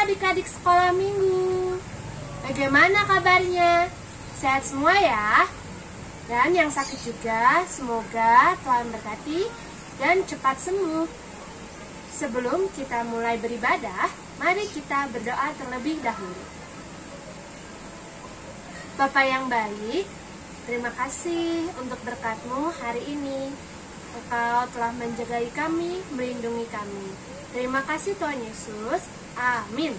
adik-adik sekolah minggu. Bagaimana kabarnya? Sehat semua ya? Dan yang sakit juga semoga Tuhan berkati dan cepat sembuh. Sebelum kita mulai beribadah, mari kita berdoa terlebih dahulu. Bapa yang baik, terima kasih untuk berkat-Mu hari ini. Engkau telah menjagai kami, melindungi kami. Terima kasih Tuhan Yesus. Amin.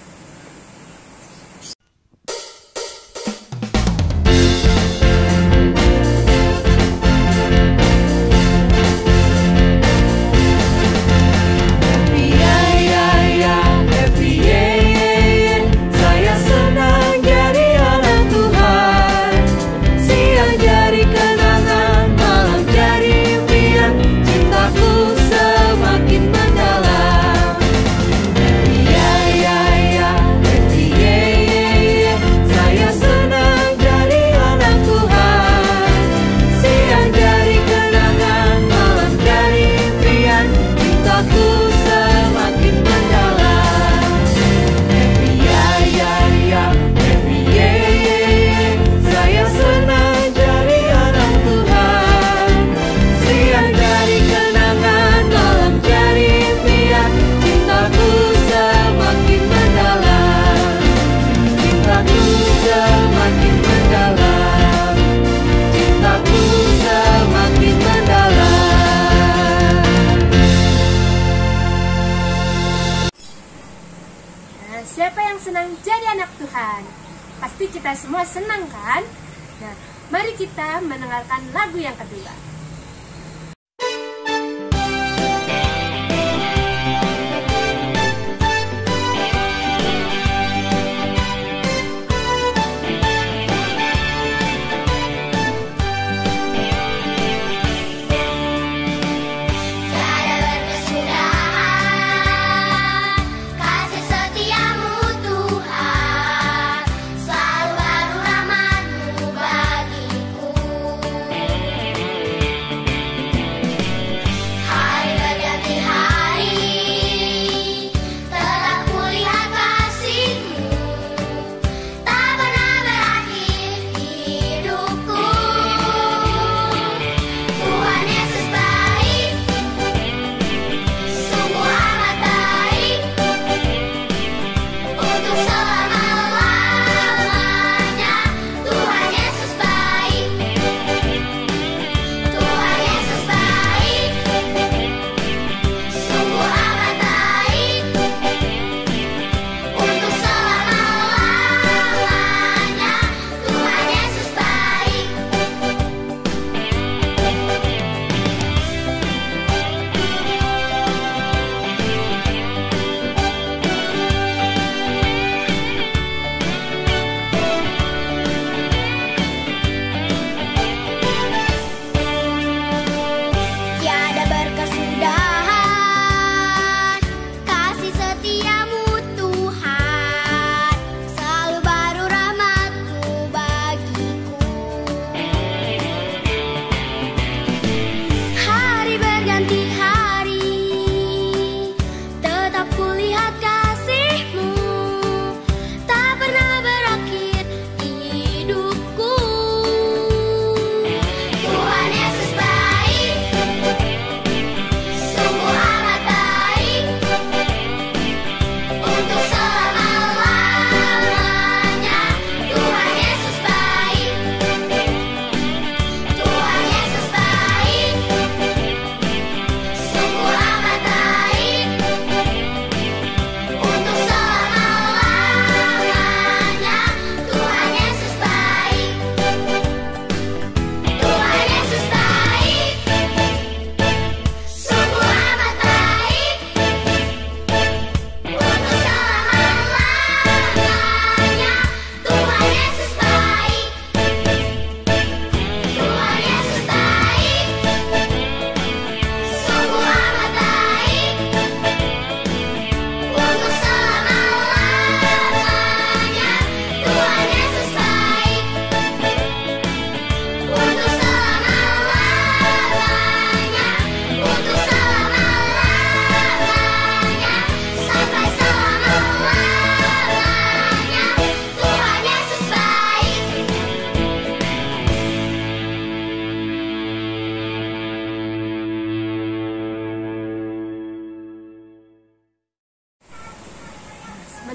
Siapa yang senang jadi anak Tuhan? Pasti kita semua senang kan? Nah, mari kita mendengarkan lagu yang kedua. Selalu baru rahmat-Mu bagiku.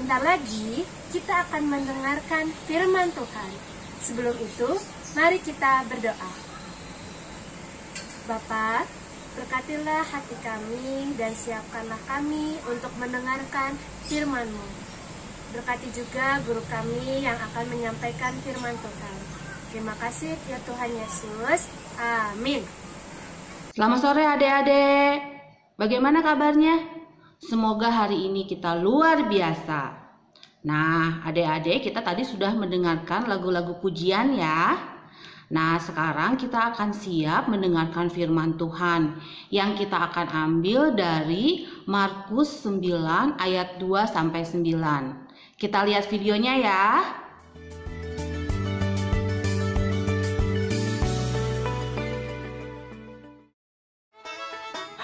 Sebentar lagi kita akan mendengarkan firman Tuhan. Sebelum itu, mari kita berdoa. Bapa, berkatilah hati kami dan siapkanlah kami untuk mendengarkan firman-Mu. Berkati juga guru kami yang akan menyampaikan firman Tuhan. Terima kasih ya Tuhan Yesus. Amin. Selamat sore adik-adik. Bagaimana kabarnya? Semoga hari ini kita luar biasa. Nah, adik-adik, kita tadi sudah mendengarkan lagu-lagu pujian ya. Nah, sekarang kita akan siap mendengarkan firman Tuhan yang kita akan ambil dari Markus 9 ayat 2 sampai 9. Kita lihat videonya ya.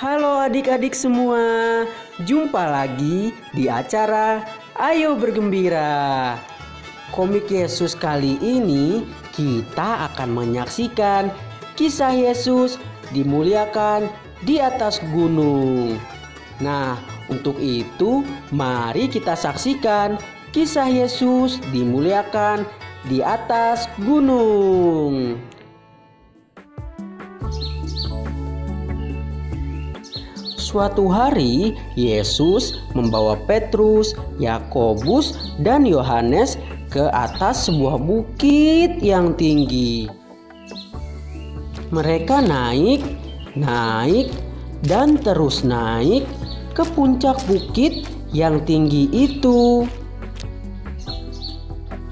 Halo adik-adik semua, jumpa lagi di acara Ayo Bergembira. Komik Yesus kali ini kita akan menyaksikan kisah Yesus dimuliakan di atas gunung. Nah, untuk itu mari kita saksikan kisah Yesus dimuliakan di atas gunung. Suatu hari, Yesus membawa Petrus, Yakobus, dan Yohanes ke atas sebuah bukit yang tinggi. Mereka naik, dan terus naik ke puncak bukit yang tinggi itu.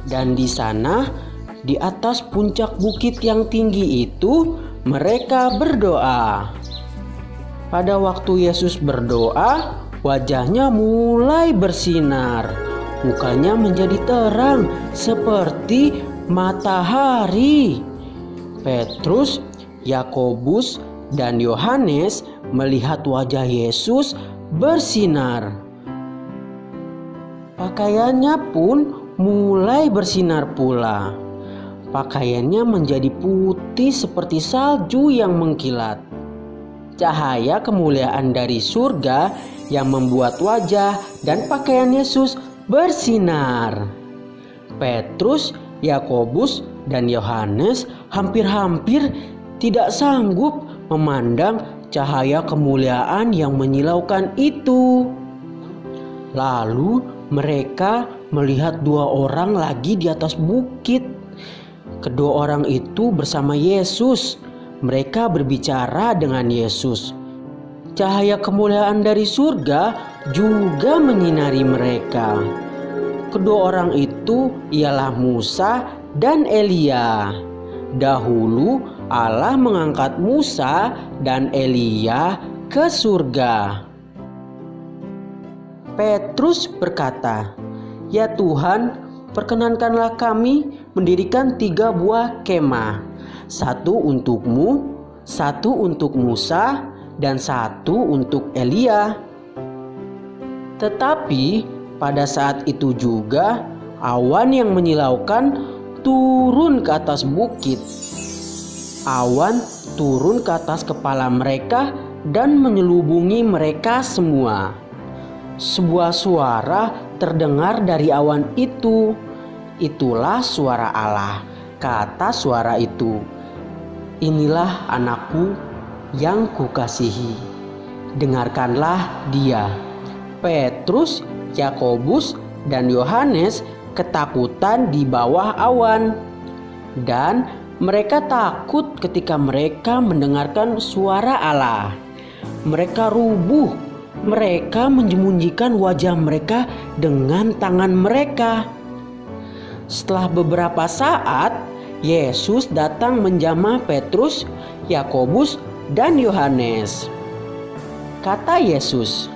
Dan di sana, di atas puncak bukit yang tinggi itu, mereka berdoa. Pada waktu Yesus berdoa, wajahnya mulai bersinar. Mukanya menjadi terang seperti matahari. Petrus, Yakobus, dan Yohanes melihat wajah Yesus bersinar. Pakaiannya pun mulai bersinar pula. Pakaiannya menjadi putih seperti salju yang mengkilat. Cahaya kemuliaan dari surga yang membuat wajah dan pakaian Yesus bersinar. Petrus, Yakobus, dan Yohanes hampir-hampir tidak sanggup memandang cahaya kemuliaan yang menyilaukan itu. Lalu mereka melihat dua orang lagi di atas bukit. Kedua orang itu bersama Yesus. Mereka berbicara dengan Yesus. Cahaya kemuliaan dari surga juga menyinari mereka. Kedua orang itu ialah Musa dan Elia. Dahulu Allah mengangkat Musa dan Elia ke surga. Petrus berkata, "Ya Tuhan, perkenankanlah kami mendirikan 3 buah kemah. 1 untukmu, 1 untuk Musa, dan 1 untuk Elia." Tetapi pada saat itu juga awan yang menyilaukan turun ke atas bukit. Awan turun ke atas kepala mereka dan menyelubungi mereka semua. Sebuah suara terdengar dari awan itu. Itulah suara Allah. Kata suara itu, "Inilah anakku yang kukasihi, dengarkanlah dia." Petrus, Yakobus, dan Yohanes ketakutan di bawah awan. Dan mereka takut ketika mereka mendengarkan suara Allah. Mereka rubuh, mereka menyembunyikan wajah mereka dengan tangan mereka. Setelah beberapa saat, Yesus datang menjamah Petrus, Yakobus, dan Yohanes. Kata Yesus,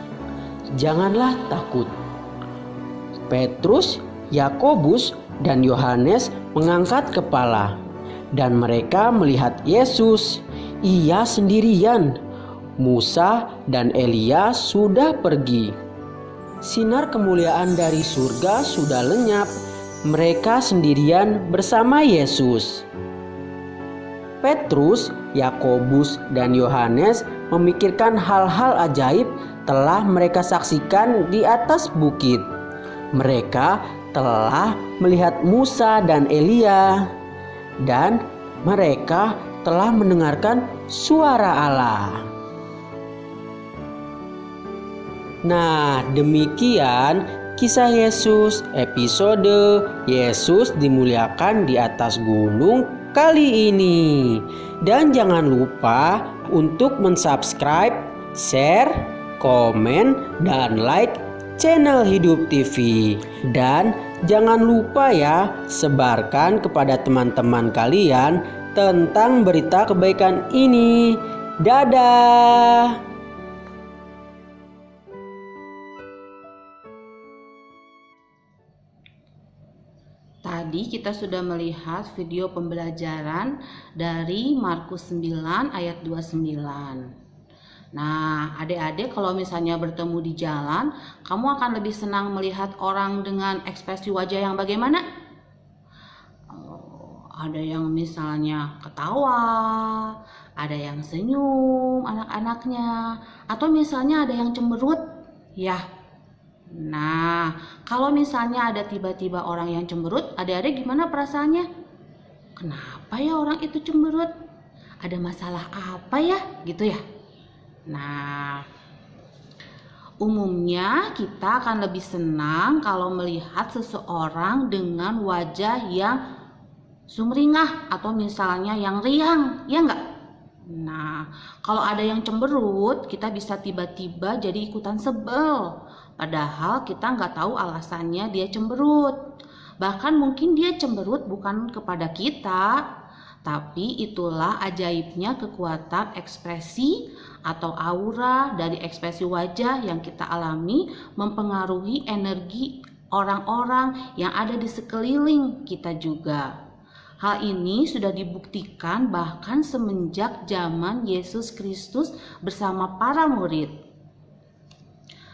"Janganlah takut." Petrus, Yakobus, dan Yohanes mengangkat kepala, dan mereka melihat Yesus. Ia sendirian. Musa dan Elia sudah pergi. Sinar kemuliaan dari surga sudah lenyap. Mereka sendirian bersama Yesus. Petrus, Yakobus, dan Yohanes memikirkan hal-hal ajaib telah mereka saksikan di atas bukit. Mereka telah melihat Musa dan Elia, dan mereka telah mendengarkan suara Allah. Nah, demikian kisah Yesus episode Yesus dimuliakan di atas gunung kali ini. Dan jangan lupa untuk mensubscribe, share, komen, dan like channel Hidup TV. Dan jangan lupa ya, sebarkan kepada teman-teman kalian tentang berita kebaikan ini. Dadah. Tadi kita sudah melihat video pembelajaran dari Markus 9 ayat 29. Nah, adik-adik kalau misalnya bertemu di jalan, kamu akan lebih senang melihat orang dengan ekspresi wajah yang bagaimana? Ada yang misalnya ketawa, ada yang senyum anak-anaknya, atau misalnya ada yang cemberut, ya. Nah, kalau misalnya ada tiba-tiba orang yang cemberut, adik-adik gimana perasaannya? Kenapa ya orang itu cemberut? Ada masalah apa ya? Gitu ya. Nah, umumnya kita akan lebih senang kalau melihat seseorang dengan wajah yang sumringah atau misalnya yang riang, ya enggak? Nah, kalau ada yang cemberut, kita bisa tiba-tiba jadi ikutan sebel. Padahal kita nggak tahu alasannya dia cemberut. Bahkan mungkin dia cemberut bukan kepada kita, tapi itulah ajaibnya kekuatan ekspresi atau aura dari ekspresi wajah yang kita alami mempengaruhi energi orang-orang yang ada di sekeliling kita juga. Hal ini sudah dibuktikan bahkan semenjak zaman Yesus Kristus bersama para murid.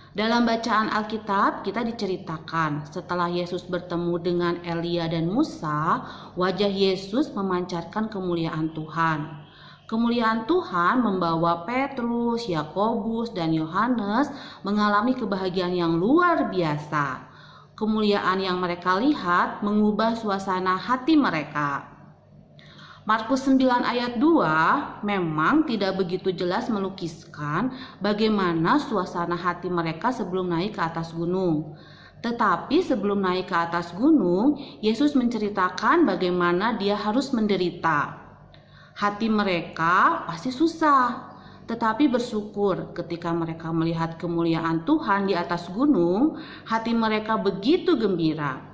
Dalam bacaan Alkitab kita diceritakan setelah Yesus bertemu dengan Elia dan Musa, wajah Yesus memancarkan kemuliaan Tuhan. Kemuliaan Tuhan membawa Petrus, Yakobus, dan Yohanes mengalami kebahagiaan yang luar biasa. Kemuliaan yang mereka lihat mengubah suasana hati mereka. Markus 9 ayat 2 memang tidak begitu jelas melukiskan bagaimana suasana hati mereka sebelum naik ke atas gunung. Tetapi sebelum naik ke atas gunung, Yesus menceritakan bagaimana dia harus menderita. Hati mereka pasti susah, tetapi bersyukur ketika mereka melihat kemuliaan Tuhan di atas gunung, hati mereka begitu gembira.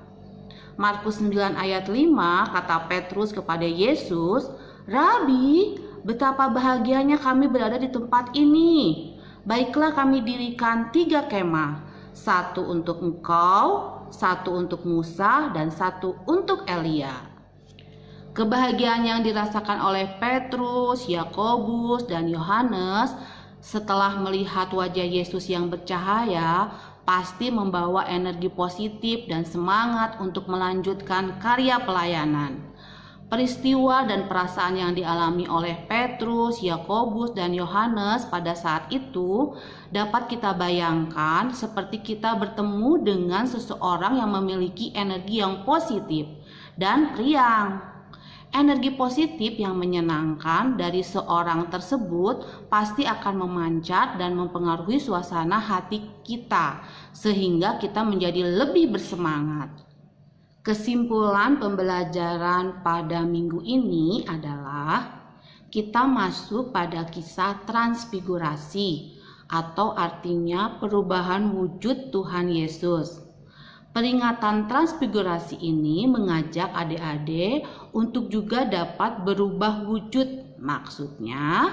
Markus 9 ayat 5 kata Petrus kepada Yesus, "Rabi, betapa bahagianya kami berada di tempat ini. Baiklah kami dirikan 3 kemah, 1 untuk engkau, 1 untuk Musa, dan 1 untuk Elia." Kebahagiaan yang dirasakan oleh Petrus, Yakobus, dan Yohanes setelah melihat wajah Yesus yang bercahaya pasti membawa energi positif dan semangat untuk melanjutkan karya pelayanan. Peristiwa dan perasaan yang dialami oleh Petrus, Yakobus, dan Yohanes pada saat itu dapat kita bayangkan seperti kita bertemu dengan seseorang yang memiliki energi yang positif dan riang. Energi positif yang menyenangkan dari seorang tersebut pasti akan memancar dan mempengaruhi suasana hati kita, sehingga kita menjadi lebih bersemangat. Kesimpulan pembelajaran pada minggu ini adalah kita masuk pada kisah transfigurasi, atau artinya perubahan wujud Tuhan Yesus. Peringatan transfigurasi ini mengajak adik-adik untuk juga dapat berubah wujud. Maksudnya,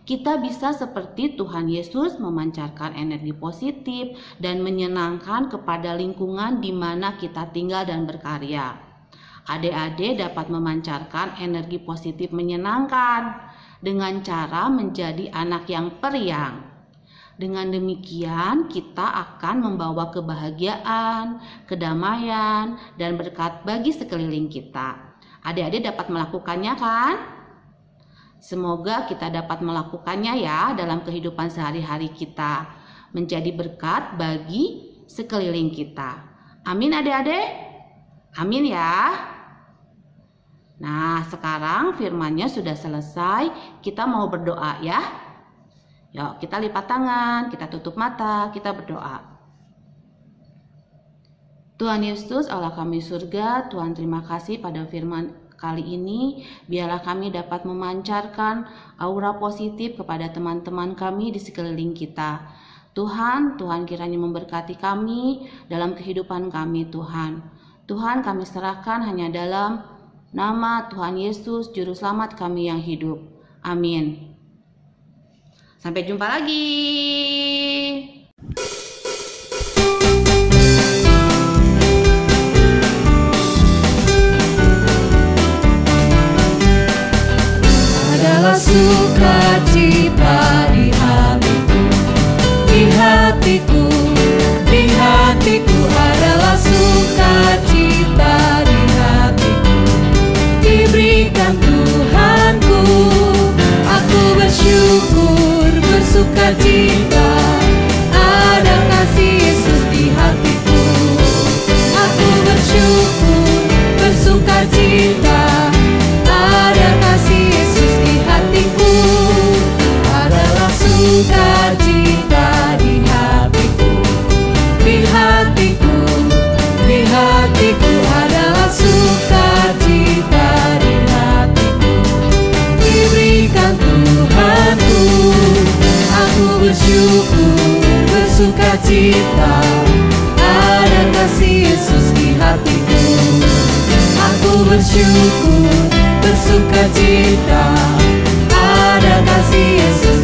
kita bisa seperti Tuhan Yesus memancarkan energi positif dan menyenangkan kepada lingkungan di mana kita tinggal dan berkarya. Adik-adik dapat memancarkan energi positif menyenangkan dengan cara menjadi anak yang periang. Dengan demikian, kita akan membawa kebahagiaan, kedamaian, dan berkat bagi sekeliling kita. Adik-adik dapat melakukannya kan? Semoga kita dapat melakukannya ya dalam kehidupan sehari-hari kita, menjadi berkat bagi sekeliling kita. Amin adik-adik? Amin ya. Nah, sekarang firmannya sudah selesai. Kita mau berdoa ya. Yuk, kita lipat tangan, kita tutup mata, kita berdoa. Tuhan Yesus, Allah kami surga, Tuhan terima kasih pada firman kali ini. Biarlah kami dapat memancarkan aura positif kepada teman-teman kami di sekeliling kita. Tuhan kiranya memberkati kami dalam kehidupan kami Tuhan. Tuhan kami serahkan hanya dalam nama Tuhan Yesus, Juru Selamat kami yang hidup. Amin. Sampai jumpa lagi. Adalah sukacita di hatiku, di hatiku, di hatiku adalah sukacita di hatiku, diberikan Tuhanku. Aku bersyukur, bersukacita, ada kasih Yesus di hatiku. Aku bersyukur, bersukacita, ada kasih Yesus di hatiku. Adalah sukacita di hatiku, di hatiku, di hatiku adalah sukacita di hatiku, diberikan Tuhanku. Aku bersyukur, bersukacita, ada kasih Yesus di hatiku. Aku bersyukur, bersukacita, ada kasih Yesus